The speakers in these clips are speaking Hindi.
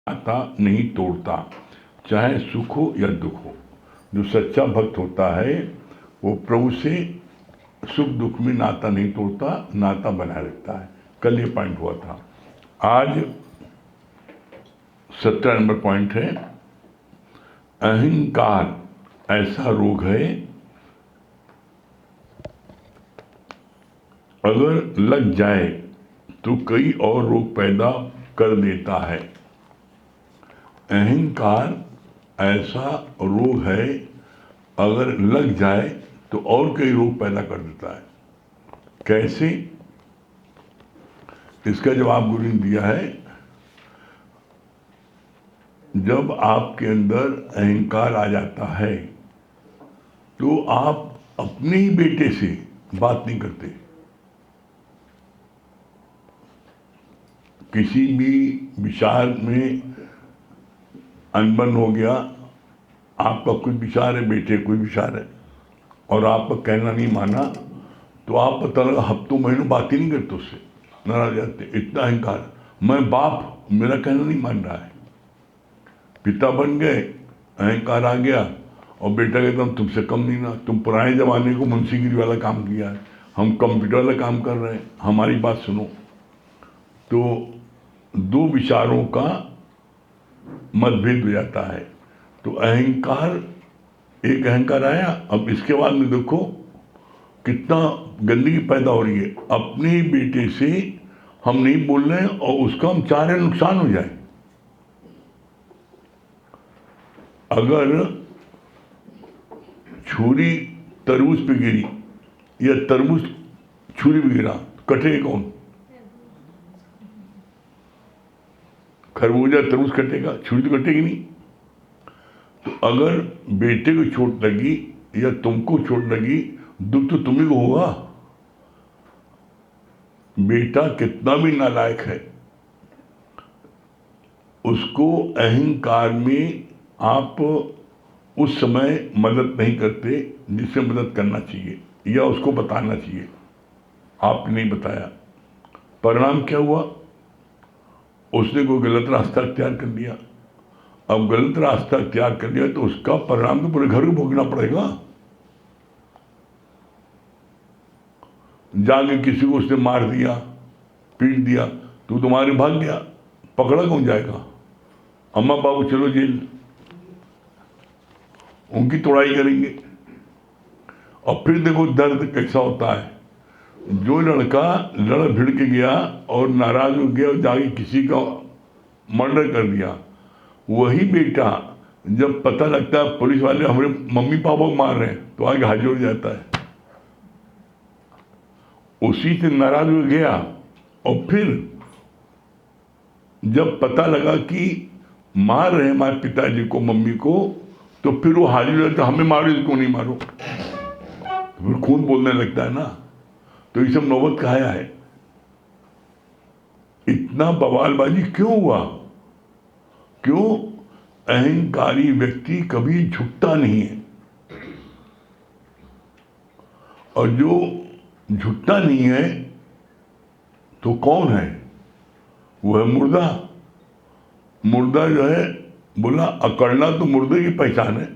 नाता नहीं तोड़ता, चाहे सुख हो या दुख हो। जो सच्चा भक्त होता है वो प्रभु से सुख दुख में नाता नहीं तोड़ता, नाता बनाए रखता है। कल ये पॉइंट हुआ था। आज 17 नंबर पॉइंट है, अहंकार ऐसा रोग है अगर लग जाए तो कई और रोग पैदा कर देता है। अहंकार ऐसा रोग है अगर लग जाए तो और कई रोग पैदा कर देता है। कैसे? इसका जवाब गुरु ने दिया है, जब आपके अंदर अहंकार आ जाता है तो आप अपने ही बेटे से बात नहीं करते। किसी भी विचार में अनबन हो गया, आपका कुछ विचार है, बेटे कोई विचार है, और आपका कहना नहीं माना, तो आप पता लगा हफ्तों महीनों बात ही नहीं करते उससे, नाराज जाते। इतना अहंकार, मैं बाप, मेरा कहना नहीं मान रहा है। पिता बन गए, अहंकार आ गया, और बेटा कहता हम तुमसे कम नहीं ना, तुम पुराने जमाने को मुंशीगिरी वाला काम किया है, हम कंप्यूटर वाला काम कर रहे हैं, हमारी बात सुनो। तो दो विचारों का मतभेद हो जाता है। तो अहंकार, एक अहंकार आया, अब इसके बाद में देखो कितना गंदगी पैदा हो रही है। अपने ही बेटे से हम नहीं बोल रहे हैं और उसका हम चाह रहे नुकसान हो जाए। अगर छुरी तरबूज पे गिरी या तरबूज छुरी पे गिरा, कटेगा कौन? खरबूजा तरबूज कटेगा, छुरी तो कटेगी नहीं। तो अगर बेटे को चोट लगी या तुमको चोट लगी, दुख तो तुम्ही को होगा। बेटा कितना भी नालायक है, उसको अहंकार में आप उस समय मदद नहीं करते जिससे मदद करना चाहिए या उसको बताना चाहिए, आपने नहीं बताया। परिणाम क्या हुआ? उसने कोई गलत रास्ता अख्तियार कर लिया। अब गलत रास्ता अख्तियार कर लिया तो उसका परिणाम तो पूरे घर को भोगना पड़ेगा। जाके किसी को उसने मार दिया, पीट दिया, तो तुम्हारे भाग गया, पकड़ा कौन जाएगा? अम्मा बाबू चलो जेल, उनकी तोड़ाई करेंगे। और फिर देखो दर्द कैसा होता है। जो लड़का लड़ भिड़ के गया और नाराज हो गया और जाके किसी का मर्डर कर दिया, वही बेटा जब पता लगता है पुलिस वाले हमारे मम्मी पापा को मार रहे हैं, तो आगे हाजिर हो जाता है। उसी से नाराज हो गया और फिर जब पता लगा कि मार रहे हमारे पिताजी को, मम्मी को, तो फिर वो हाजिर हो जाता, हमें मारो, इसको नहीं मारो, तो फिर खून बोलने लगता है ना। तो ये सब नौबत का आया है। इतना बवालबाजी क्यों हुआ? क्यों? अहंकारी व्यक्ति कभी झुकता नहीं है, और जो झुकता नहीं है तो कौन है? वो है मुर्दा। मुर्दा जो है, बोला अकड़ना तो मुर्दे की पहचान है।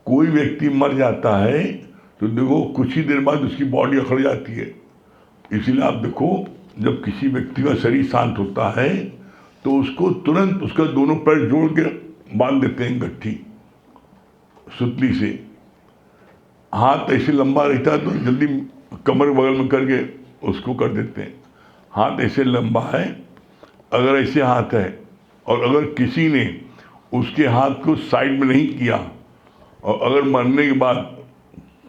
कोई व्यक्ति मर जाता है तो देखो कुछ ही देर बाद उसकी बॉडी अकड़ जाती है। इसीलिए आप देखो, जब किसी व्यक्ति का शरीर शांत होता है तो उसको तुरंत उसका दोनों पैर जोड़ के बांध देते हैं गट्ठी सुतली से। हाथ ऐसे लंबा रहता है तो जल्दी कमर बगल में करके उसको कर देते हैं। हाथ ऐसे लंबा है, अगर ऐसे हाथ है, और अगर किसी ने उसके हाथ को साइड में नहीं किया और अगर मरने के बाद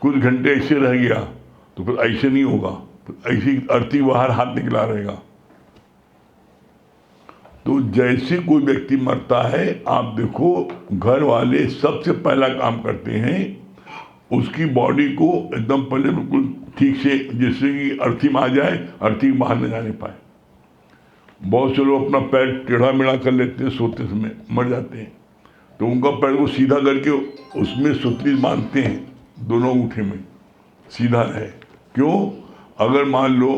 कुछ घंटे ऐसे रह गया तो फिर ऐसे नहीं होगा, ऐसी अर्थी बाहर हाथ निकला रहेगा। तो जैसे कोई व्यक्ति मरता है, आप देखो घर वाले सबसे पहला काम करते हैं उसकी बॉडी को एकदम पहले बिल्कुल ठीक से, जिससे कि अर्थी में आ जाए, अर्थी बाहर न जाने पाए। बहुत से लोग अपना पैर टेढ़ा मेढ़ा कर लेते हैं, सोते समय मर जाते हैं, तो उनका पैर को सीधा करके उसमें सुतली बांधते हैं, दोनों अंगूठे में सीधा रहे। क्यों? अगर मान लो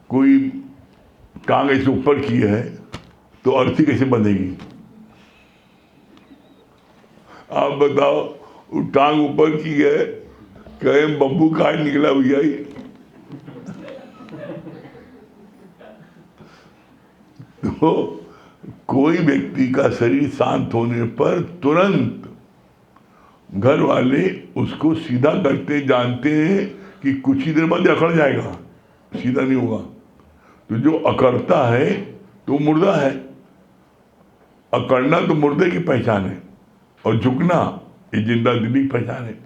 कोई टांग ऐसे ऊपर की है तो अर्थी कैसे बंधेगी? आप बताओ, वो टांग ऊपर की है, कहे बम्बू काट निकला भैया ही। तो कोई व्यक्ति का शरीर शांत होने पर तुरंत घर वाले उसको सीधा करते जानते हैं कि कुछ ही देर बाद अकड़ जाएगा, सीधा नहीं होगा। तो जो अकड़ता है तो मुर्दा है। अकड़ना तो मुर्दे की पहचान है और झुकना ये जिंदा दिली की पहचान है।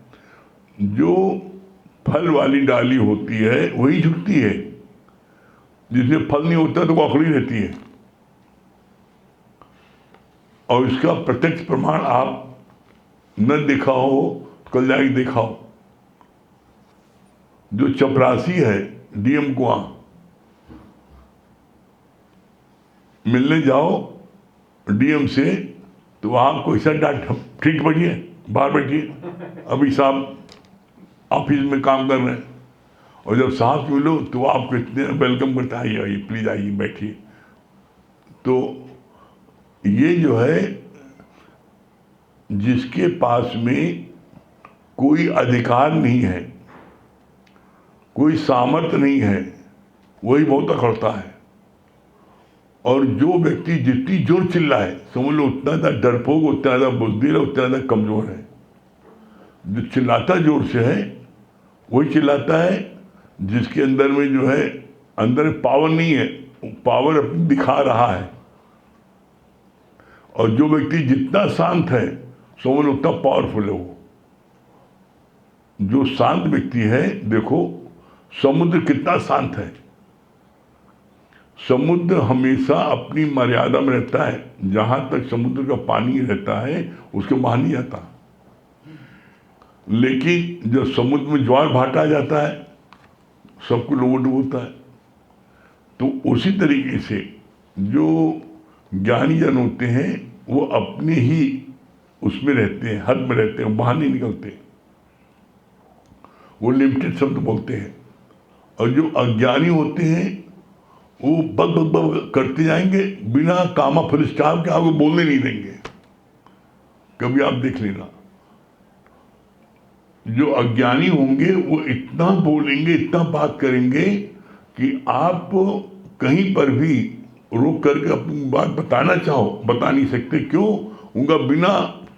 जो फल वाली डाली होती है वही झुकती है, जिसमें फल नहीं होता तो वो अकड़ी रहती है। और इसका प्रत्यक्ष प्रमाण आप न देखा हो तो कल जाके देखा हो। जो चपरासी है, डीएम को मिलने जाओ डीएम से, तो आपको ऐसा डांट, ठीक बैठिए, बाहर बैठिए, अभी साहब ऑफिस में काम कर रहे हैं। और जब साहब से मिलो तो आपको इतने वेलकम करता है, आइए प्लीज आइए बैठिए। तो ये जो है, जिसके पास में कोई अधिकार नहीं है, कोई सामर्थ्य नहीं है, वही बहुत अकड़ता है। और जो व्यक्ति जितनी जोर चिल्लाए, समझ लो उतना ज़्यादा डरपोक, उतना ज़्यादा बुज़दिल है, उतना ज़्यादा कमज़ोर है। जो चिल्लाता जोर से है वही चिल्लाता है जिसके अंदर में जो है, अंदर पावर नहीं है, पावर अपनी दिखा रहा है। और जो व्यक्ति जितना शांत है, समझ लो उतना पावरफुल है वो। जो शांत व्यक्ति है, देखो समुद्र कितना शांत है। समुद्र हमेशा अपनी मर्यादा में रहता है, जहां तक समुद्र का पानी रहता है उसके बाहर नहीं जाता। लेकिन जब समुद्र में ज्वार भाटा जाता है, सबको लोगों डूबता है। तो उसी तरीके से जो ज्ञानी जन होते हैं वो अपने ही उसमें रहते हैं, हद में रहते हैं, बाहर नहीं निकलते, वो लिमिटेड शब्द बोलते हैं। और जो अज्ञानी होते हैं वो बग बग बग करते जाएंगे, बिना कामा फुल स्टॉप के आपको बोलने नहीं देंगे। कभी आप देख लेना, जो अज्ञानी होंगे वो इतना बोलेंगे, इतना बात करेंगे कि आप कहीं पर भी रोक करके अपनी बात बताना चाहो, बता नहीं सकते। क्यों? उनका बिना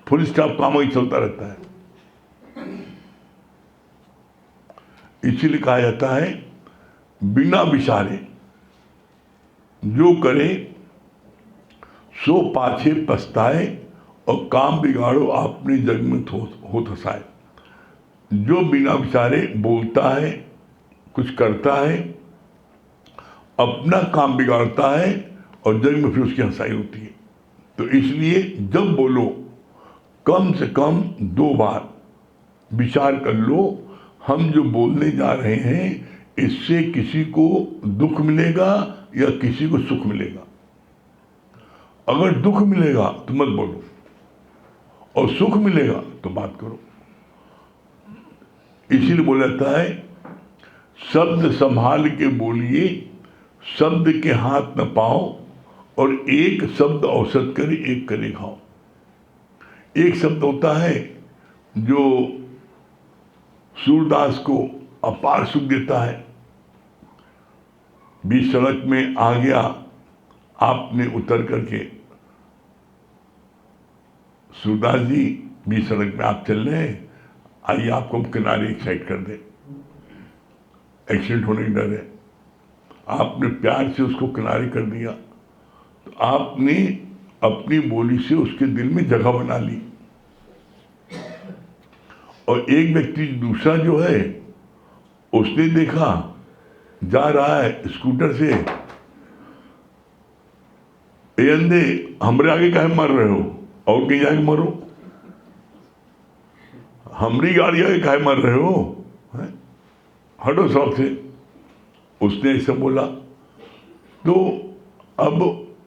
फुल स्टॉप काम ही चलता रहता है। इसीलिए कहा जाता है, बिना विचारे जो करे सो पाछे पछताए, और काम बिगाड़ो आपने जग में हो थसाए। जो बिना विचारे बोलता है, कुछ करता है, अपना काम बिगाड़ता है और जग में फिर उसकी हंसाई होती है। तो इसलिए जब बोलो कम से कम 2 बार विचार कर लो, हम जो बोलने जा रहे हैं इससे किसी को दुख मिलेगा या किसी को सुख मिलेगा। अगर दुख मिलेगा तो मत बोलो, और सुख मिलेगा तो बात करो। इसीलिए बोला जाता है, शब्द संभाल के बोलिए, शब्द के हाथ न पाओ, और एक शब्द औसत करे एक करे खाओ। एक शब्द होता है जो सूरदास को अपार सुख देता है। बीच सड़क में आ गया, आपने उतर करके, सूरदास जी बीच सड़क में आप चल रहे हैं, आइए आपको हम किनारे एक साइड कर दे, एक्सीडेंट होने का डर है। आपने प्यार से उसको किनारे कर दिया, तो आपने अपनी बोली से उसके दिल में जगह बना ली। और एक व्यक्ति दूसरा जो है, उसने देखा जा रहा है स्कूटर से, ए अंधे हमरे आगे काहे मर रहे हो, और कहीं जाके मरो, हमारी गाड़ी आगे काहे मर रहे हो, हटो शौक से। उसने ऐसा बोला। तो अब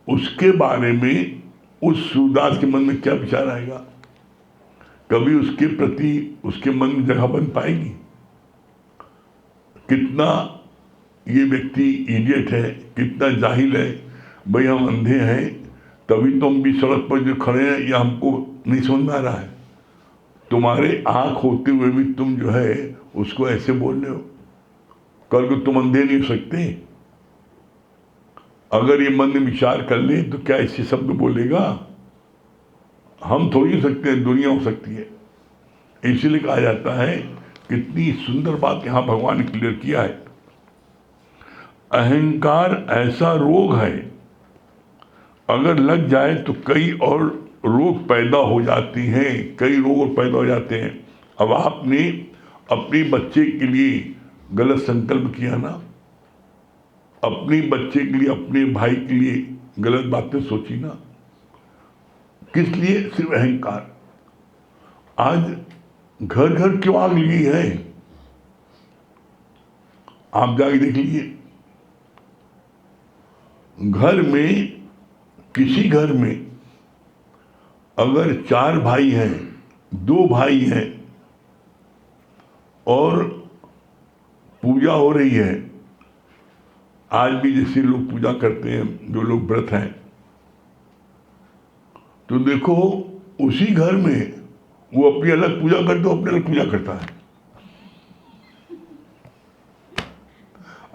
उसके बारे में उस सूरदास के मन में क्या विचार आएगा? कभी उसके प्रति उसके मन में जगह बन पाएगी? कितना ये व्यक्ति इडियट है, कितना जाहिल है। भाई हम अंधे हैं तभी तो हम भी सड़क पर जो खड़े हैं, या हमको नहीं समझ में आ रहा है? तुम्हारे आंख होते हुए भी तुम जो है उसको ऐसे बोल रहे हो। कल को तुम अंधे नहीं हो सकते? अगर ये मन में विचार कर ले तो क्या ऐसे शब्द बोलेगा? हम थोड़ी हो सकते हैं, दुनिया हो सकती है। इसलिए कहा जाता है, कितनी सुंदर बात यहां भगवान ने क्लियर किया है। अहंकार ऐसा रोग है, अगर लग जाए तो कई और रोग पैदा हो जाती हैं, कई रोग पैदा हो जाते हैं। अब आपने अपने बच्चे के लिए गलत संकल्प किया ना, अपने बच्चे के लिए, अपने भाई के लिए गलत बातें सोची ना, किस लिए? सिर्फ अहंकार। आज घर घर क्यों आग लगी है? आप जाके देख लीजिए। घर में, किसी घर में अगर 4 भाई हैं, 2 भाई हैं और पूजा हो रही है, आज भी जैसे लोग पूजा करते हैं, जो लोग व्रत हैं, तो देखो उसी घर में वो अपनी अलग पूजा करते, अपनी अलग पूजा करता है।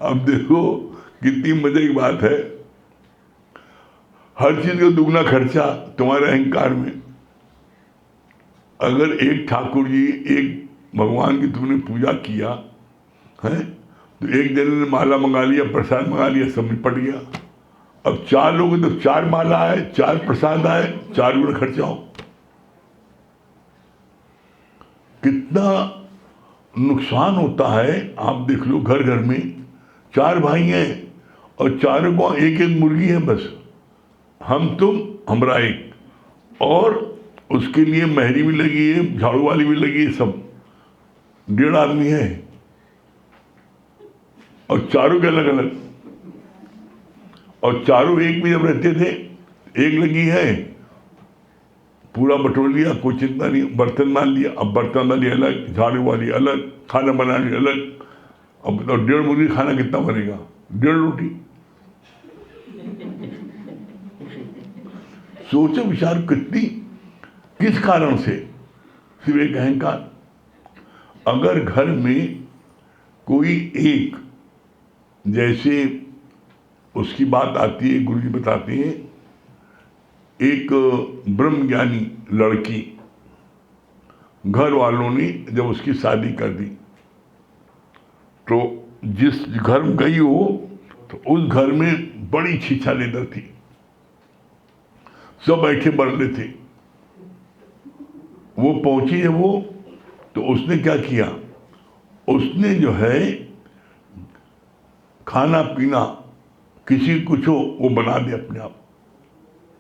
अब देखो कितनी मजे की बात है। हर चीज का दुगना खर्चा तुम्हारे अहंकार में। अगर एक ठाकुर जी, एक भगवान की तुमने पूजा किया है, तो एक जन ने माला मंगा लिया, प्रसाद मंगा लिया, सब निपट गया। अब 4 लोग, तो 4 माला आए, 4 प्रसाद आए, 4 गुना खर्चा हो। कितना नुकसान होता है। आप देख लो, घर घर में 4 भाई हैं और चारों को एक एक मुर्गी है बस। हम तुम हमरा एक, और उसके लिए मेहरी भी लगी है, झाड़ू वाली भी लगी है, सब 1.5 आदमी है और चारों के अलग अलग। और चारों एक में जब रहते थे, एक लगी है, पूरा बटोर लिया, कोई चिंता नहीं। बर्तन मान लिया, अब बर्तन वाली अलग, झाड़ू वाली अलग, खाना बनाने अलग। अब बताओ 1.5 मुर्गी खाना कितना बनेगा? 1.5 रोटी। सोचो विचार, कितनी, किस कारण से? सिर्फ एक अहंकार। अगर घर में कोई एक, जैसे उसकी बात आती है, गुरु जी बताते हैं, एक ब्रह्म ज्ञानी लड़की, घर वालों ने जब उसकी शादी कर दी, तो जिस घर में गई हो, तो उस घर में बड़ी छीछा लेदर थी, सब बैठे बरले थे। वो पहुंची है वो, तो उसने क्या किया? उसने जो है खाना पीना, किसी कुछ हो वो बना दे अपने आप।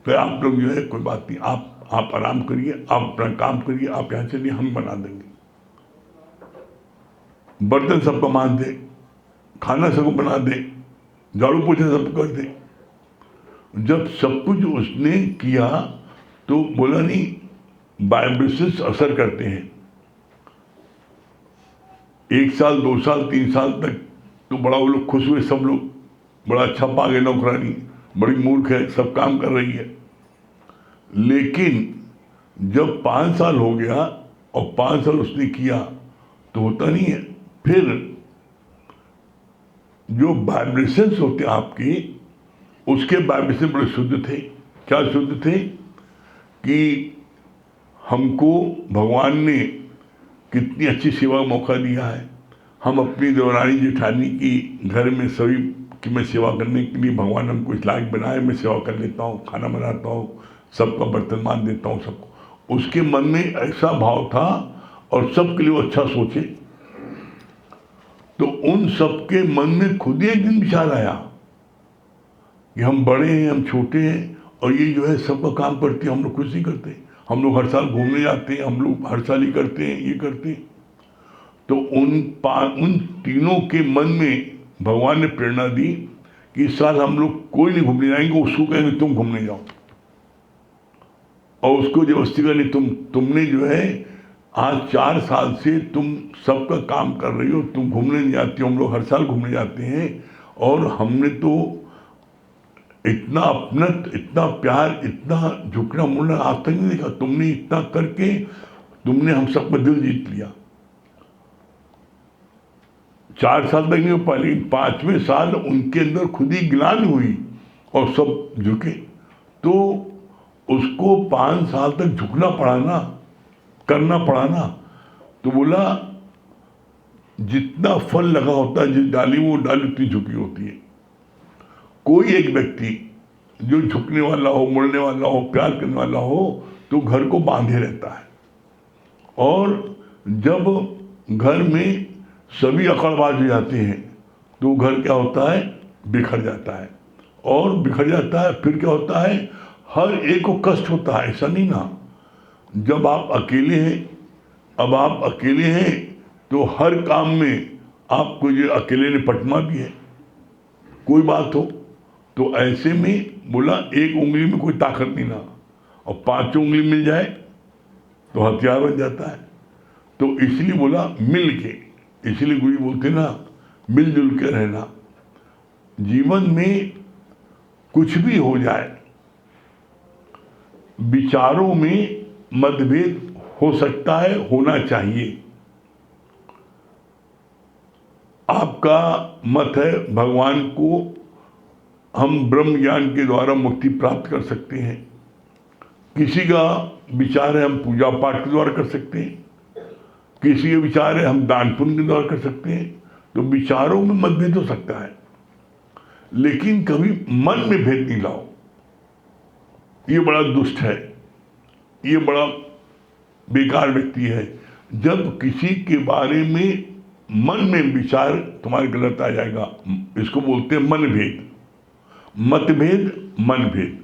फिर आप लोग जो है, कोई बात नहीं, आप आराम करिए, आप अपना काम करिए, आप यहाँ चलिए, हम बना देंगे। बर्तन सबको मान दे, खाना सबको बना दे, झाड़ू पोछा सब कर दे। जब सब कुछ उसने किया तो बोला नहीं, वाइब्रेशंस असर करते हैं। 1 साल, 2 साल, 3 साल तक तो बड़ा वो लोग खुश हुए, सब लोग, बड़ा अच्छा पा गए नौकरानी, बड़ी मूर्ख है, सब काम कर रही है। लेकिन जब 5 साल हो गया और 5 साल उसने किया, तो होता नहीं है। फिर जो वाइब्रेशंस होते हैं आपके, उसके वाइब्रेशन बड़े शुद्ध थे। क्या शुद्ध थे? कि हमको भगवान ने कितनी अच्छी सेवा का मौका दिया है। हम अपनी देवरानी जेठानी की घर में सभी की मैं सेवा करने के लिए भगवान हमको इस लायक बनाए, मैं सेवा कर लेता हूँ, खाना बनाता हूँ, सबका बर्तन मान देता हूँ सबको। उसके मन में ऐसा भाव था, और सबके लिए वो अच्छा सोचे। तो उन सबके मन में खुद ही एक दिन विचार आया कि हम बड़े हैं, हम छोटे हैं, और ये जो है सबका काम करते हैं, हम लोग कुछ नहीं करते। हम लोग हर साल घूमने जाते हैं, हम लोग हर साल ही करते हैं, ये करते हैं। तो उन तीनों के मन में भगवान ने प्रेरणा दी कि इस साल हम लोग कोई नहीं घूमने जाएंगे, उसको कहेंगे तुम घूमने जाओ, और उसको जबरदस्ती करनी, तुमने जो है आज 4 साल से तुम सबका काम कर रही हो, तुम घूमने नहीं जाती हो, हम लोग हर साल घूमने जाते हैं। और हमने तो इतना अपनत, इतना प्यार, इतना झुकना मुड़ना आज तक नहीं देखा। तुमने इतना करके तुमने हम सबका दिल जीत लिया। 4 साल तक नहीं हो पाई, लेकिन 5वें साल उनके अंदर खुद ही ग्लानि हुई और सब झुके। तो उसको 5 साल तक झुकना पड़ा ना, करना पड़ा ना। तो बोला जितना फल लगा होता है जिस डाली में, वो डाली उतनी झुकी होती है। कोई एक व्यक्ति जो झुकने वाला हो, मुड़ने वाला हो, प्यार करने वाला हो, तो घर को बांधे रहता है। और जब घर में सभी अकड़बाज हो जाते हैं तो घर क्या होता है, बिखर जाता है। और बिखर जाता है फिर क्या होता है, हर एक को कष्ट होता है। ऐसा नहीं ना, जब आप अकेले हैं, अब आप अकेले हैं तो हर काम में आपको ये अकेले निपटना भी है। कोई बात हो तो ऐसे में बोला एक उंगली में कोई ताकत नहीं ना, और 5 उंगली मिल जाए तो हथियार बन जाता है। तो इसलिए बोला मिल के, इसलिए गुरु बोलते ना मिलजुल के रहना। जीवन में कुछ भी हो जाए, विचारों में मतभेद हो सकता है, होना चाहिए। आपका मत है भगवान को हम ब्रह्म ज्ञान के द्वारा मुक्ति प्राप्त कर सकते हैं। किसी का विचार है हम पूजा पाठ के द्वारा कर सकते हैं, किसी का विचार है हम दान पुण्य के द्वारा कर सकते हैं। तो विचारों में मतभेद हो सकता है, लेकिन कभी मन में भेद नहीं लाओ। ये बड़ा दुष्ट है, ये बड़ा बेकार व्यक्ति है जब किसी के बारे में मन में विचार तुम्हारे गलत आ जाएगा। इसको बोलते हैं मनभेद, मतभेद, मनभेद।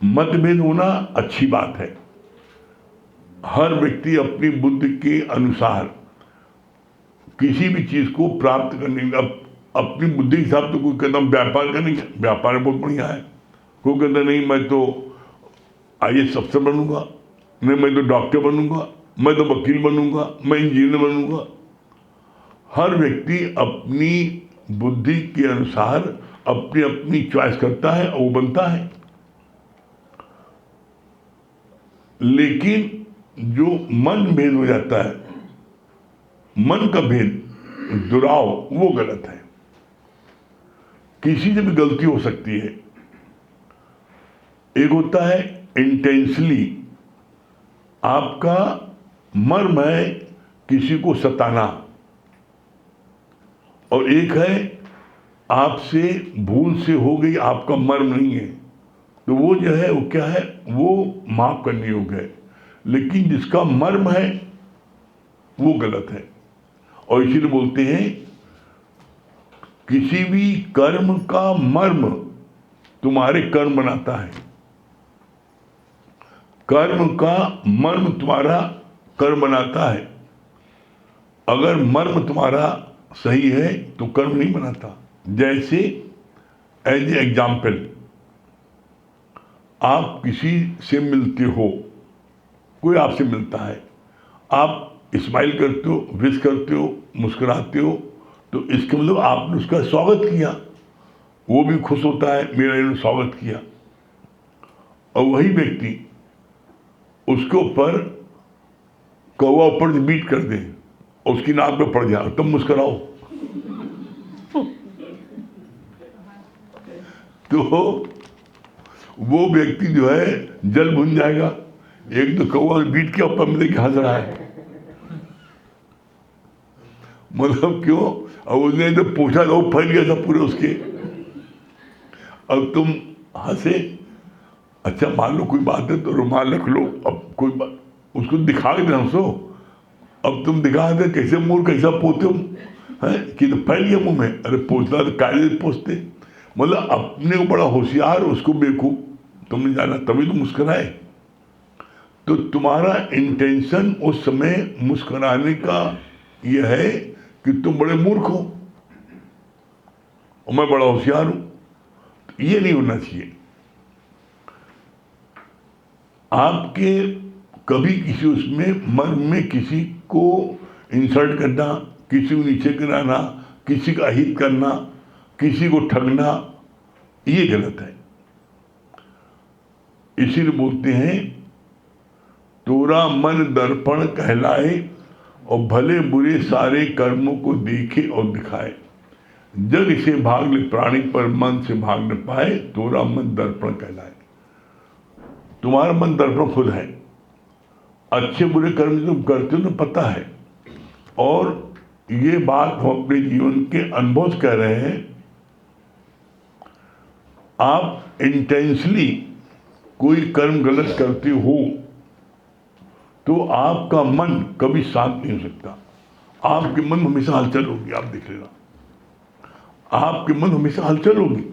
मतभेद होना अच्छी बात है। हर व्यक्ति अपनी बुद्धि के अनुसार किसी भी चीज को प्राप्त करने का अपनी बुद्धि के हिसाब से, कोई कहता व्यापार करेंगे, व्यापार बहुत बढ़िया है। कोई कहता नहीं मैं तो IAS अफसर बनूंगा, नहीं मैं तो डॉक्टर बनूंगा, मैं तो वकील बनूंगा, मैं इंजीनियर बनूंगा। हर व्यक्ति अपनी बुद्धि के अनुसार अपनी अपनी चॉइस करता है और वो बनता है। लेकिन जो मन भेद हो जाता है, मन का भेद, दुराव, वो गलत है। किसी से भी गलती हो सकती है। एक होता है इंटेंशली, आपका मर्म है किसी को सताना, और एक है आपसे भूल से हो गई, आपका मर्म नहीं है, तो वो जो है वो क्या है, वो माफ करने योग्य है। लेकिन जिसका मर्म है वो गलत है। और इसीलिए बोलते हैं किसी भी कर्म का मर्म तुम्हारे कर्म बनाता है। कर्म का मर्म तुम्हारा कर्म बनाता है। अगर मर्म तुम्हारा सही है तो कर्म नहीं बनाता। जैसे एज ए एग्जाम्पल, आप किसी से मिलते हो, कोई आपसे मिलता है, आप स्माइल करते हो, विश करते हो, मुस्कुराते हो, तो इसका मतलब आपने उसका स्वागत किया, वो भी खुश होता है मेरा इन्होंने स्वागत किया। और वही व्यक्ति उसके ऊपर कौवा ऊपर से बीट कर दे और उसकी नाक पे पड़ जाए, तुम मुस्कुराओ, तो वो व्यक्ति जो है जल भुन जाएगा। एक तो कौवा बीट के ऊपर में देखिए हंस रहा है, मतलब क्यों, और उसने तो पूछा तो फैल गया था पूरे उसके। अब तुम हंसे, अच्छा मान लो कोई बात है तो रुमाल रख लो, अब कोई बात उसको दिखा के हंसो। अब तुम दिखा दे कैसे मुंह कैसा पोते हो है कि तो फैल गया मुंह में, अरे पोछना तो कायदे से पोछते, मतलब अपने को बड़ा होशियार, उसको बेवकूफ तुमने जाना, तभी तो मुस्कुराए। तो तुम्हारा इंटेंशन उस समय मुस्कुराने का यह है कि तुम बड़े मूर्ख हो और मैं बड़ा होशियार हूं। ये नहीं होना चाहिए। आपके कभी किसी उसमें मन में किसी को इंसल्ट करना, किसी को नीचे गिराना, किसी का हित करना, किसी को ठगना, ये गलत है। इसीलिए बोलते हैं तोरा मन दर्पण कहलाए और भले बुरे सारे कर्मों को देखे और दिखाए। जग से भाग ले प्राणी पर मन से भाग न पाए, तोरा मन दर्पण कहलाए। तुम्हारा मन दर्पण खुद है। अच्छे बुरे कर्म तुम करते हो तो पता है, और ये बात हम अपने जीवन के अनुभव से कह रहे हैं। आप इंटेंसली कोई कर्म गलत करते हो तो आपका मन कभी शांत नहीं हो सकता। आपके मन हमेशा हलचल होगी। आप देख लेना, आपके मन हमेशा हलचल होगी।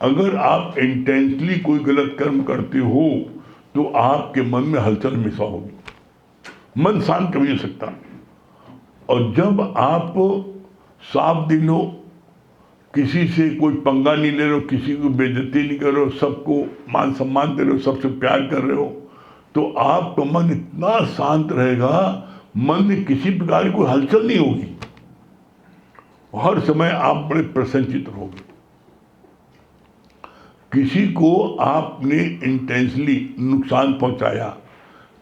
अगर आप इंटेंसली कोई गलत कर्म करते हो तो आपके मन में हलचल हमेशा होगी। मन शांत कभी नहीं हो सकता। और जब आप साफ दिल हो, किसी से कोई पंगा नहीं ले रहे हो, किसी को बेइज्जती नहीं कर रहे हो, सबको मान सम्मान दे रहे हो, सबसे प्यार कर रहे हो, तो आपका मन इतना शांत रहेगा, मन में किसी प्रकार की कोई हलचल नहीं होगी। हर समय आप बड़े प्रसन्नचित्त रहोगे। किसी को आपने इंटेंसली नुकसान पहुंचाया,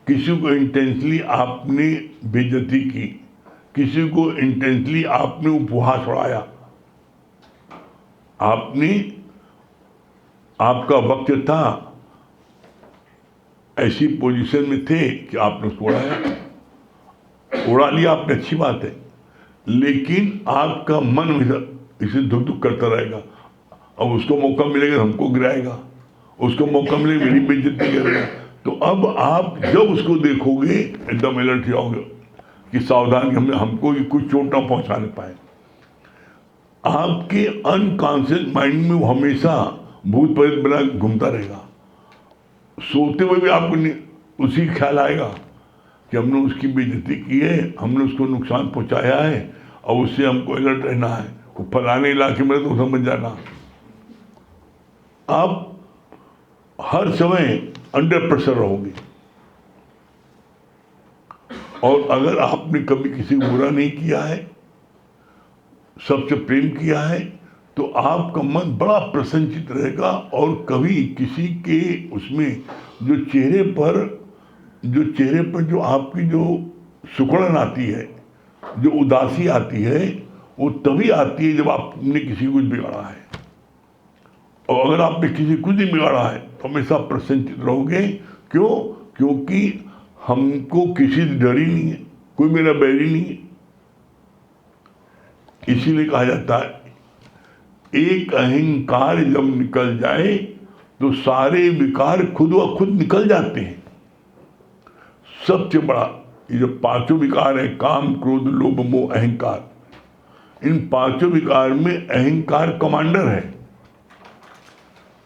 किसी को इंटेंसली आपने बेइज्जती की, किसी को इंटेंसली आपने उपहास उड़ाया, आपका वक्त था, ऐसी पोजीशन में थे कि आपने उसको उड़ा लिया आपने, अच्छी बात है, लेकिन आपका मन इसे धुक धुक करता रहेगा। अब उसको मौका मिलेगा हमको गिराएगा, उसको मौका मिलेगा मेरी बेइज्जती करेगा। तो अब आप जब उसको देखोगे एकदम अलर्ट जाओगे कि सावधान, हमको कुछ चोट ना पहुंचाने पाए। आपके अनकॉन्शियस माइंड में वो हमेशा भूत प्रेत बना घूमता रहेगा। सोते हुए भी आपको उसी ख्याल आएगा कि हमने उसकी बेइज्जती की है, हमने उसको नुकसान पहुंचाया है और उससे हमको अलर्ट रहना है। वो फलाने इलाके में तो समझ जाना। आप हर समय अंडर प्रेशर रहोगे। और अगर आपने कभी किसी को बुरा नहीं किया है, सबसे प्रेम किया है, तो आपका मन बड़ा प्रसन्नचित्त रहेगा। और कभी किसी के उसमें जो चेहरे पर जो आपकी जो सुकड़न आती है, जो उदासी आती है, वो तभी आती है जब आपने किसी को बिगाड़ा है। और अगर आपने किसी को नहीं बिगाड़ा है तो हमेशा प्रसन्नचित्त रहोगे। क्यों? क्योंकि हमको किसी से डर ही नहीं है, कोई मेरा बैरी नहीं है। इसीलिए कहा जाता है एक अहंकार जब निकल जाए तो सारे विकार खुद व खुद निकल जाते हैं। सबसे बड़ा ये जो पांचों विकार है, काम क्रोध लोभ मोह अहंकार, इन पांचों विकार में अहंकार कमांडर है।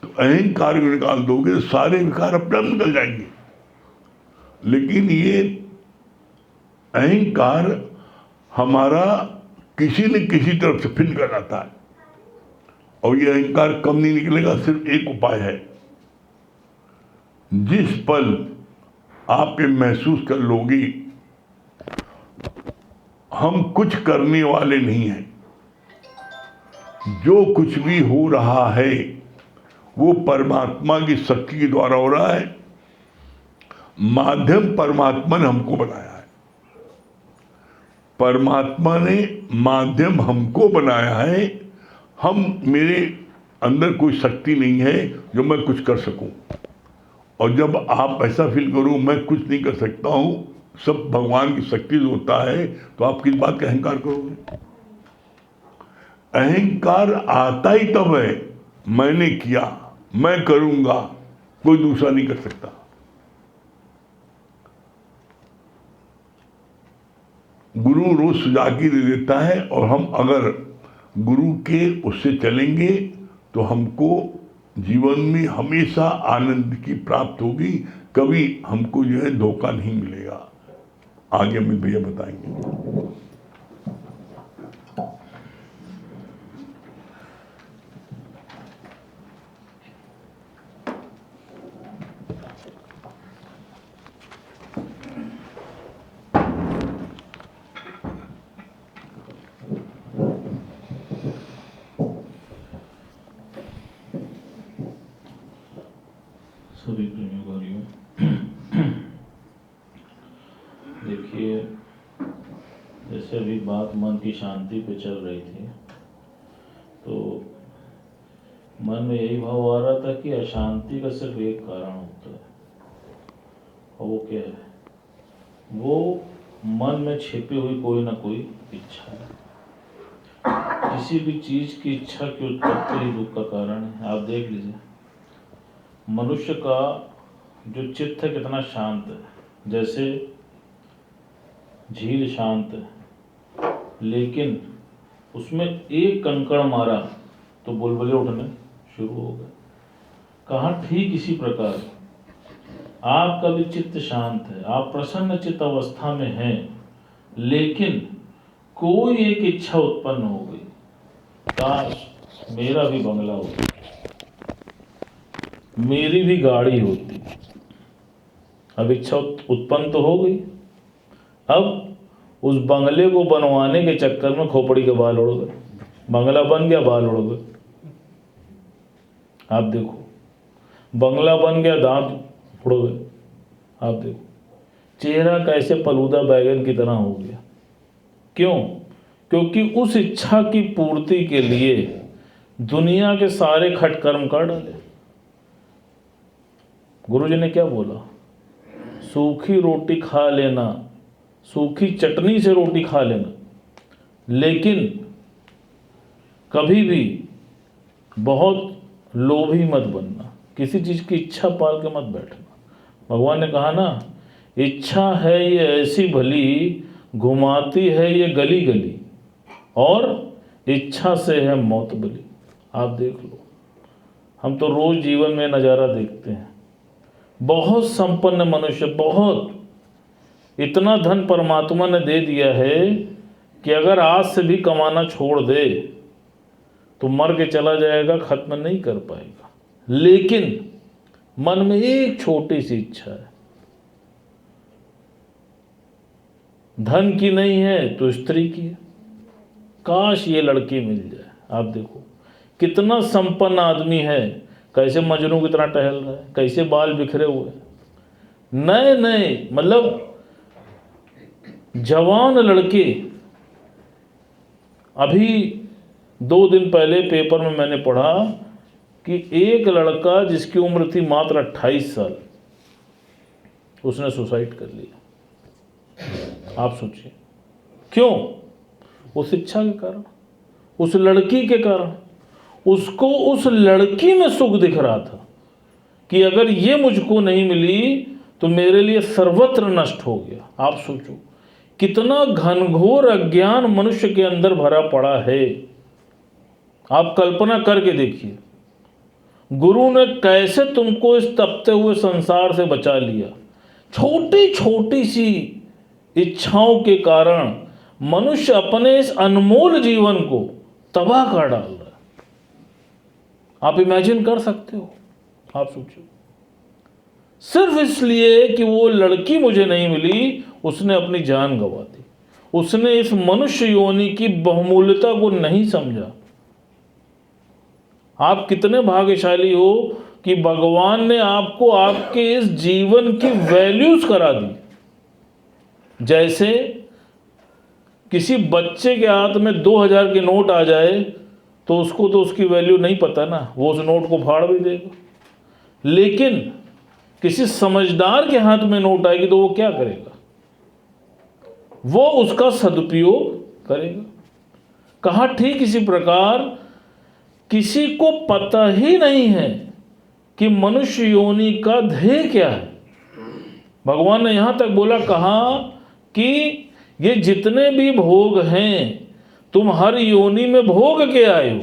तो अहंकार को निकाल दोगे तो सारे विकार अपने आप निकल जाएंगे। लेकिन ये अहंकार हमारा किसी न किसी तरफ से फिर निकल जाता है। और ये अहंकार कम नहीं निकलेगा। सिर्फ एक उपाय है, जिस पल आप ये महसूस कर लोगे हम कुछ करने वाले नहीं हैं, जो कुछ भी हो रहा है वो परमात्मा की शक्ति के द्वारा हो रहा है। माध्यम परमात्मा ने हमको बनाया है। परमात्मा ने माध्यम हमको बनाया है। मेरे अंदर कोई शक्ति नहीं है जो मैं कुछ कर सकूं। और जब आप ऐसा फील करो मैं कुछ नहीं कर सकता हूं, सब भगवान की शक्ति जो होता है, तो आप किस बात का अहंकार करोगे? अहंकार आता ही तब है मैंने किया, मैं करूंगा, कोई दूसरा नहीं कर सकता। गुरु रोज सुजागी दे देता है, और हम अगर गुरु के उससे चलेंगे तो हमको जीवन में हमेशा आनंद की प्राप्त होगी। कभी हमको जो है धोखा नहीं मिलेगा। आगे में भैया बताएंगे। जैसे अभी बात मन की शांति पे चल रही थी, तो मन में यही भाव आ रहा था कि अशांति का सिर्फ एक कारण होता है, और वो क्या है? वो मन में छिपी हुई कोई ना कोई इच्छा है। किसी भी चीज की इच्छा की उत्पत्ति ही दुख का कारण है। आप देख लीजिए, मनुष्य का जो चित्त है कितना शांत है। जैसे झील शांत है, लेकिन उसमें एक कंकड़ मारा तो बुलबुले उठने शुरू हो गए। कहाँ ठीक इसी प्रकार आपका भी चित्त शांत है, आप प्रसन्न चित्त अवस्था में हैं, लेकिन कोई एक इच्छा उत्पन्न हो गई, काश मेरा भी बंगला होता, मेरी भी गाड़ी होती। अब इच्छा उत्पन्न तो हो गई। अब उस बंगले को बनवाने के चक्कर में खोपड़ी के बाल उड़ गए। बंगला बन गया, बाल उड़ गए। आप देखो, बंगला बन गया, दांत उड़ गए। आप देखो, चेहरा कैसे फलूदा बैगन की तरह हो गया। क्यों? क्योंकि उस इच्छा की पूर्ति के लिए दुनिया के सारे खटकर्म कर डाले। गुरुजी ने क्या बोला? सूखी रोटी खा लेना, सूखी चटनी से रोटी खा लेना, लेकिन कभी भी बहुत लोभी मत बनना, किसी चीज की इच्छा पाल के मत बैठना। भगवान ने कहा ना, इच्छा है ये ऐसी भली, घुमाती है ये गली गली, और इच्छा से है मौत बली। आप देख लो, हम तो रोज जीवन में नज़ारा देखते हैं। बहुत संपन्न मनुष्य, बहुत इतना धन परमात्मा ने दे दिया है कि अगर आज से भी कमाना छोड़ दे तो मर के चला जाएगा, खत्म नहीं कर पाएगा। लेकिन मन में एक छोटी सी इच्छा है, धन की नहीं है तो स्त्री की है, काश ये लड़की मिल जाए। आप देखो कितना संपन्न आदमी है, कैसे मजनू की तरह टहल रहा है, कैसे बाल बिखरे हुए, नए नए, मतलब जवान लड़के। अभी 2 दिन पहले पेपर में मैंने पढ़ा कि एक लड़का जिसकी उम्र थी मात्र 28 साल, उसने सुसाइड कर लिया। आप सोचिए, क्यों? उस इच्छा के कारण, उस लड़की के कारण। उसको उस लड़की में सुख दिख रहा था कि अगर ये मुझको नहीं मिली तो मेरे लिए सर्वत्र नष्ट हो गया। आप सोचो कितना घनघोर अज्ञान मनुष्य के अंदर भरा पड़ा है। आप कल्पना करके देखिए, गुरु ने कैसे तुमको इस तपते हुए संसार से बचा लिया। छोटी छोटी सी इच्छाओं के कारण मनुष्य अपने इस अनमोल जीवन को तबाह कर डाल रहा है। आप इमेजिन कर सकते हो? आप सोचो, सिर्फ इसलिए कि वो लड़की मुझे नहीं मिली, उसने अपनी जान गंवा दी। उसने इस मनुष्य योनि की बहुमूल्यता को नहीं समझा। आप कितने भाग्यशाली हो कि भगवान ने आपको आपके इस जीवन की वैल्यूज करा दी। जैसे किसी बच्चे के हाथ में 2000 के नोट आ जाए तो उसको तो उसकी वैल्यू नहीं पता ना, वो उस नोट को फाड़ भी देगा। लेकिन किसी समझदार के हाथ में नोट आएगी तो वो क्या करेगा? वो उसका सदुपयोग करेगा। कहा ठीक इसी प्रकार किसी को पता ही नहीं है कि मनुष्य योनि का ध्येय क्या है। भगवान ने यहां तक बोला, कहा कि ये जितने भी भोग हैं तुम हर योनि में भोग के आए हो,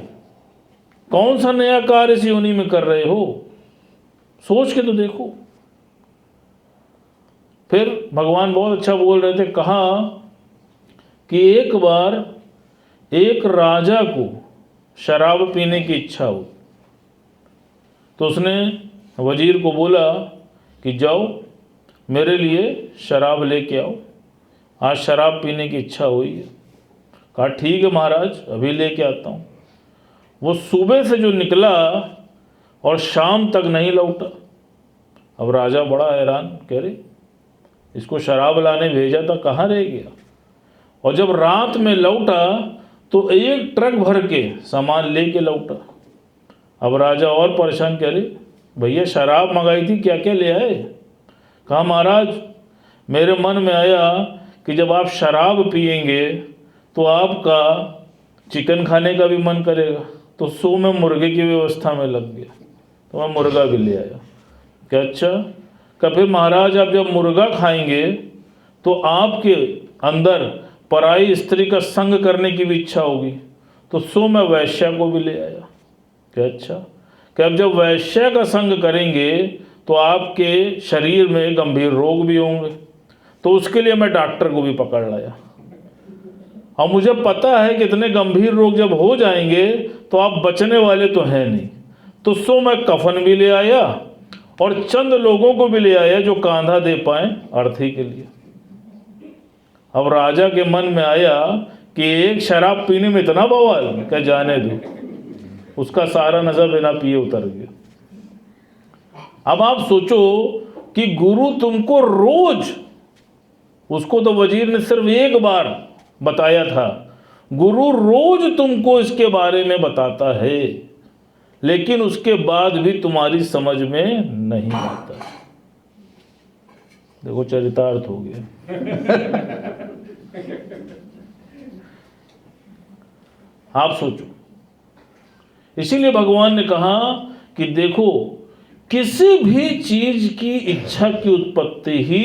कौन सा नया कार्य इस योनि में कर रहे हो? सोच के तो देखो। फिर भगवान बहुत अच्छा बोल रहे थे, कहा कि एक बार एक राजा को शराब पीने की इच्छा हो तो उसने वजीर को बोला कि जाओ मेरे लिए शराब लेके आओ, आज शराब पीने की इच्छा हुई है। कहा ठीक है महाराज, अभी लेके आता हूँ। वो सुबह से जो निकला और शाम तक नहीं लौटा। अब राजा बड़ा हैरान, कह रहे इसको शराब लाने भेजा था, कहाँ रह गया? और जब रात में लौटा तो 1 ट्रक भर के सामान लेके लौटा। अब राजा और परेशान, कह रहे भैया शराब मंगाई थी, क्या क्या ले आए? कहा महाराज मेरे मन में आया कि जब आप शराब पिएंगे तो आपका चिकन खाने का भी मन करेगा, तो सो में मुर्गे की व्यवस्था में लग गया, तो मैं मुर्गा भी ले आया। क्या अच्छा? क्या फिर महाराज आप जब मुर्गा खाएंगे तो आपके अंदर पराई स्त्री का संग करने की भी इच्छा होगी, तो सो मैं वैश्या को भी ले आया। क्या अच्छा? कि अब जब वैश्या का संग करेंगे तो आपके शरीर में गंभीर रोग भी होंगे, तो उसके लिए मैं डॉक्टर को भी पकड़ लाया। और मुझे पता है कि इतने गंभीर रोग जब हो जाएंगे तो आप बचने वाले तो हैं नहीं, तो सो मैं कफन भी ले आया और चंद लोगों को भी ले आया जो कांधा दे पाए अर्थी के लिए। अब राजा के मन में आया कि एक शराब पीने में इतना बवाल, क्या जाने दो, उसका सारा नजर बिना पिए उतर गया। अब आप सोचो कि गुरु तुमको रोज, उसको तो वजीर ने सिर्फ 1 बार बताया था, गुरु रोज तुमको इसके बारे में बताता है, लेकिन उसके बाद भी तुम्हारी समझ में नहीं आता। देखो चरितार्थ हो गया। आप सोचो, इसीलिए भगवान ने कहा कि देखो किसी भी चीज की इच्छा की उत्पत्ति ही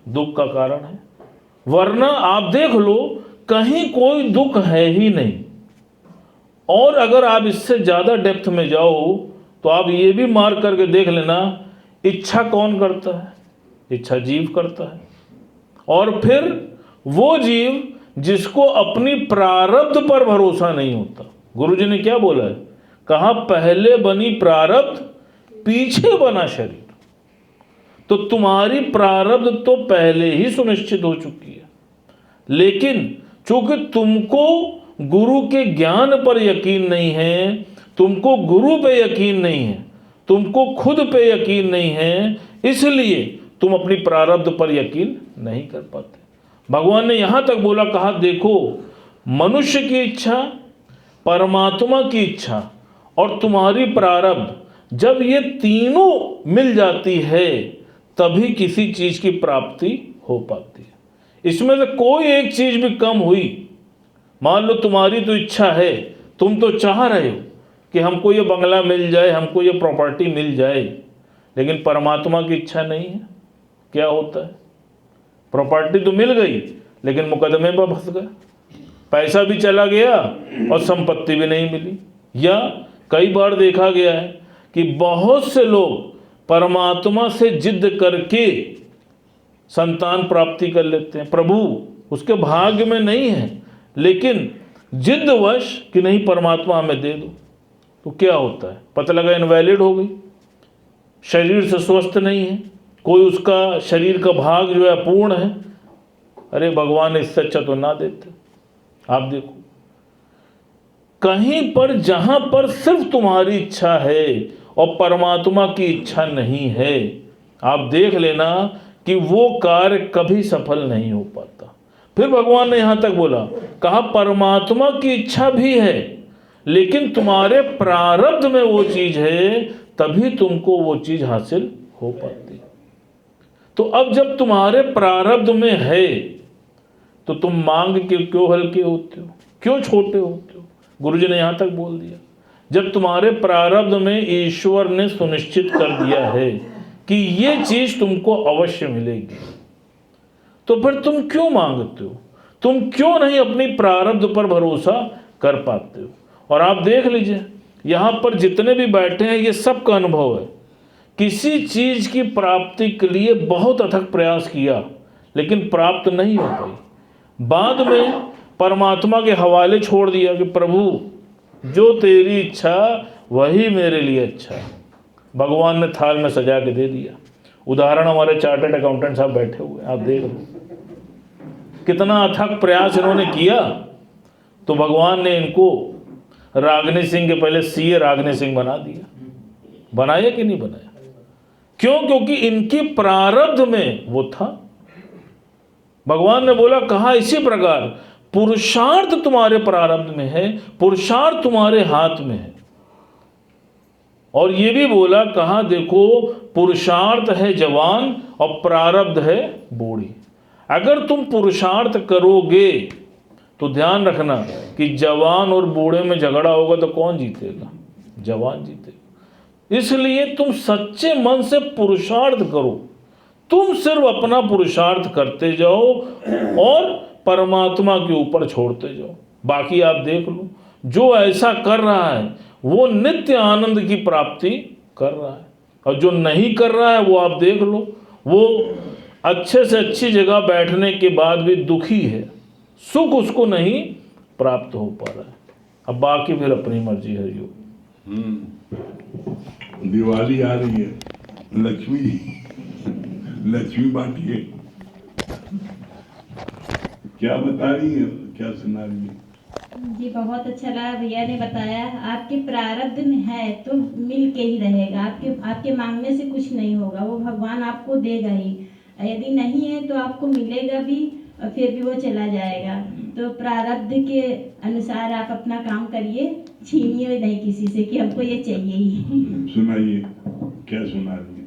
दुख का कारण है, वरना आप देख लो कहीं कोई दुख है ही नहीं। और अगर आप इससे ज्यादा डेप्थ में जाओ तो आप ये भी मार करके देख लेना, इच्छा कौन करता है? इच्छा जीव करता है। और फिर वो जीव जिसको अपनी प्रारब्ध पर भरोसा नहीं होता। गुरुजी ने क्या बोला है? कहा पहले बनी प्रारब्ध पीछे बना शरीर। तो तुम्हारी प्रारब्ध तो पहले ही सुनिश्चित हो चुकी है, लेकिन चूंकि तुमको गुरु के ज्ञान पर यकीन नहीं है, तुमको गुरु पे यकीन नहीं है, तुमको खुद पे यकीन नहीं है, इसलिए तुम अपनी प्रारब्ध पर यकीन नहीं कर पाते। भगवान ने यहां तक बोला, कहा देखो मनुष्य की इच्छा, परमात्मा की इच्छा और तुम्हारी प्रारब्ध, जब ये तीनों मिल जाती है तभी किसी चीज की प्राप्ति हो पाती है। इसमें से कोई एक चीज भी कम हुई, मान लो तुम्हारी तो इच्छा है, तुम तो चाह रहे हो कि हमको ये बंगला मिल जाए, हमको ये प्रॉपर्टी मिल जाए, लेकिन परमात्मा की इच्छा नहीं है, क्या होता है? प्रॉपर्टी तो मिल गई लेकिन मुकदमे में फंस गए, पैसा भी चला गया और संपत्ति भी नहीं मिली। या कई बार देखा गया है कि बहुत से लोग परमात्मा से जिद करके संतान प्राप्ति कर लेते हैं, प्रभु उसके भाग्य में नहीं है, लेकिन जिद्दवश कि नहीं परमात्मा हमें दे दो, तो क्या होता है? पता लगा इनवैलिड हो गई, शरीर से स्वस्थ नहीं है, कोई उसका शरीर का भाग जो है पूर्ण है। अरे भगवान इससे अच्छा तो ना देते। आप देखो कहीं पर जहां पर सिर्फ तुम्हारी इच्छा है और परमात्मा की इच्छा नहीं है, आप देख लेना कि वो कार्य कभी सफल नहीं हो पाता। फिर भगवान ने यहां तक बोला, कहा परमात्मा की इच्छा भी है, लेकिन तुम्हारे प्रारब्ध में वो चीज है, तभी तुमको वो चीज हासिल हो पाती है। तो अब जब तुम्हारे प्रारब्ध में है तो तुम मांग के क्यों हल्के होते हो, क्यों छोटे होते हो? गुरुजी ने यहां तक बोल दिया, जब तुम्हारे प्रारब्ध में ईश्वर ने सुनिश्चित कर दिया है कि ये चीज तुमको अवश्य मिलेगी, तो फिर तुम क्यों मांगते हो? तुम क्यों नहीं अपनी प्रारब्ध पर भरोसा कर पाते हो? और आप देख लीजिए यहां पर जितने भी बैठे हैं, ये सबका अनुभव है, किसी चीज की प्राप्ति के लिए बहुत अथक प्रयास किया लेकिन प्राप्त नहीं हो पाई, बाद में परमात्मा के हवाले छोड़ दिया कि प्रभु जो तेरी इच्छा वही मेरे लिए अच्छा है। भगवान ने थाल में सजा के दे दिया। उदाहरण हमारे चार्टर्ड अकाउंटेंट साहब बैठे हुए, आप देख लो कितना अथक प्रयास इन्होंने किया, तो भगवान ने इनको रागनी सिंह के पहले सीए रागनी सिंह बना दिया। बनाया कि नहीं बनाया? क्यों? क्योंकि इनकी प्रारब्ध में वो था। भगवान ने बोला, कहा इसी प्रकार पुरुषार्थ तुम्हारे प्रारब्ध में है, पुरुषार्थ तुम्हारे हाथ में है। और ये भी बोला, कहा देखो पुरुषार्थ है जवान और प्रारब्ध है बूढ़ी। अगर तुम पुरुषार्थ करोगे तो ध्यान रखना कि जवान और बूढ़े में झगड़ा होगा तो कौन जीतेगा? जवान जीतेगा। इसलिए तुम सच्चे मन से पुरुषार्थ करो, तुम सिर्फ अपना पुरुषार्थ करते जाओ और परमात्मा के ऊपर छोड़ते जाओ। बाकी आप देख लो, जो ऐसा कर रहा है वो नित्य आनंद की प्राप्ति कर रहा है, और जो नहीं कर रहा है वो आप देख लो, वो अच्छे से अच्छी जगह बैठने के बाद भी दुखी है, सुख उसको नहीं प्राप्त हो पा रहा है। अब बाकी फिर अपनी मर्जी है। यो दिवाली आ रही है, लक्ष्मी बांटिए, क्या बता रही है, क्या सुना रही है? जी बहुत अच्छा लगा, भैया ने बताया आपके प्रारब्ध में है तो मिल के ही रहेगा, आपके मांगने से कुछ नहीं होगा, वो भगवान आपको देगा ही। यदि नहीं है तो आपको मिलेगा भी और फिर भी वो चला जाएगा। तो प्रारब्ध के अनुसार आप अपना काम करिए, छीनिए नहीं किसी से कि हमको ये चाहिए ही। सुनाइए, क्या सुना रही है?